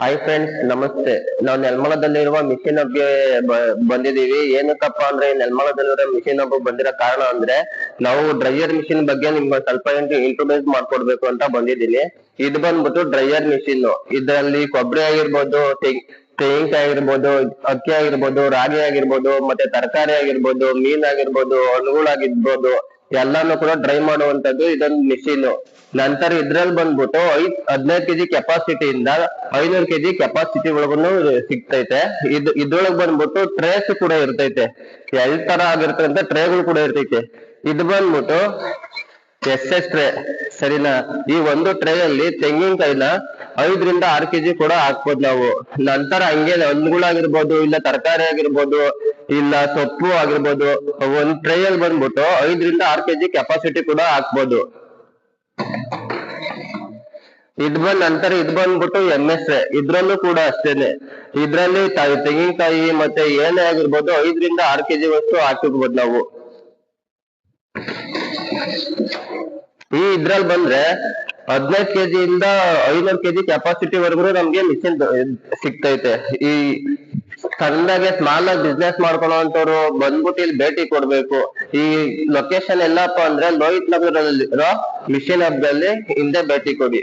Hi friends, ನಮಸ್ತೆ. ನಾವು ನೆಲಮಂಗಲದಲ್ಲಿರುವ mission ಹಬ್ಗೆ ಬಂದಿದೀವಿ. ಏನಕ್ಕಪ್ಪ ಅಂದ್ರೆ ನೆಲಮಂಗಲದಲ್ಲಿರೋ ಮಿಷನ್ ಹಬ್ ಬಂದಿರೋ ಕಾರಣ ಅಂದ್ರೆ ನಾವು ಡ್ರೈಯರ್ ಮಿಷಿನ್ ಬಗ್ಗೆ ನಿಮ್ಗೆ ಸ್ವಲ್ಪ ಇಂಟ್ರೊಡ್ಯೂಸ್ ಮಾಡ್ಕೊಡ್ಬೇಕು ಅಂತ ಬಂದಿದ್ದೀನಿ. ಇದು ಬಂದ್ಬಿಟ್ಟು ಡ್ರೈಯರ್ ಮಿಷಿನ್. ಇದರಲ್ಲಿ ಕೊಬ್ಬರಿ ಆಗಿರ್ಬೋದು, ತೆಂಗಿನಕಾಯಿ ಆಗಿರ್ಬೋದು, ಅಕ್ಕಿ ಆಗಿರ್ಬೋದು, ರಾಗಿ ಆಗಿರ್ಬೋದು, ಮತ್ತೆ ತರಕಾರಿ ಆಗಿರ್ಬೋದು, ಮೀನ್ ಆಗಿರ್ಬೋದು, ಹಣ್ಣುಗಳಾಗಿರ್ಬೋದು, ಎಲ್ಲಾನು ಕೂಡ ಡ್ರೈ ಮಾಡುವಂತದ್ದು ಇದೊಂದು ಮಿಷಿನ್. ನಂತರ ಇದ್ರಲ್ಲಿ ಬಂದ್ಬಿಟ್ಟು 15 ಕೆಜಿ ಕೆಪಾಸಿಟಿಯಿಂದ 500 ಕೆಜಿ ಕೆಪಾಸಿಟಿ ಒಳಗೂ ಸಿಗ್ತೈತೆ. ಇದ್ರೊಳಗ್ ಬಂದ್ಬಿಟ್ಟು ಟ್ರೇಸ್ ಕೂಡ ಇರ್ತೈತೆ. ಎಲ್ ತರ ಆಗಿರ್ತಂತ ಟ್ರೇಗಳು ಕೂಡ ಇರ್ತೈತೆ. ಇದು ಬಂದ್ಬಿಟ್ಟು ಎಸ್ ಟ್ರೇ, ಸರಿನಾ? ಈ ಒಂದು ಟ್ರೇ ಅಲ್ಲಿ ತೆಂಗಿನಕಾಯಿನ 5ರಿಂದ 6 ಕೆಜಿ ಕೂಡ ಹಾಕ್ಬೋದು ನಾವು. ನಂತರ ಹಂಗೆ ಹಣ್ಣುಗಳಾಗಿರ್ಬೋದು, ಇಲ್ಲ ತರಕಾರಿ ಆಗಿರ್ಬೋದು, ಇಲ್ಲ ಸೊಪ್ಪು ಆಗಿರ್ಬೋದು, ಒಂದ್ ಟ್ರೇ ಅಲ್ಲಿ ಬಂದ್ಬಿಟ್ಟು 5ರಿಂದ 6 ಕೆಜಿ ಕೆಪಾಸಿಟಿ ಕೂಡ ಹಾಕ್ಬೋದು. ನಂತರ ಇದು ಬಂದ್ಬಿಟ್ಟು MS ಟ್ರೇ. ಇದ್ರಲ್ಲೂ ಕೂಡ ಅಷ್ಟೇನೆ. ಇದ್ರಲ್ಲಿ ತೆಂಗಿನಕಾಯಿ ಮತ್ತೆ ಏನೇ ಆಗಿರ್ಬೋದು 5ರಿಂದ 6 ಕೆಜಿ ವಸ್ತು ಹಾಕಿರ್ಬೋದು ನಾವು. ಇದ್ರಲ್ಲಿ ಬಂದ್ರೆ 15 ಕೆಜಿಯಿಂದ 500 ಕೆಜಿ ಕೆಪಾಸಿಟಿ ವರ್ಗು ನಮ್ಗೆ ಮಿಷಿನ್ ಸಿಗ್ತೈತೆ. ಈ ಸಣ್ಣದಾಗೆ ಸ್ಮಾಲ್ ಆಗಿ ಬಿಸ್ನೆಸ್ ಮಾಡ್ಕೊಳ್ಳೋಂಥವ್ರು ಬಂದ್ಬಿಟ್ಟು ಇಲ್ಲಿ ಭೇಟಿ ಕೊಡ್ಬೇಕು. ಈ ಲೊಕೇಶನ್ ಎಲ್ಲಪ್ಪ ಅಂದ್ರೆ ಲೋಹಿತ್ ನಗರದಲ್ಲಿರೋ ಮಿಷನ್ ಹಬ್ ಅಲ್ಲಿ ಹಿಂದೆ ಭೇಟಿ ಕೊಡಿ.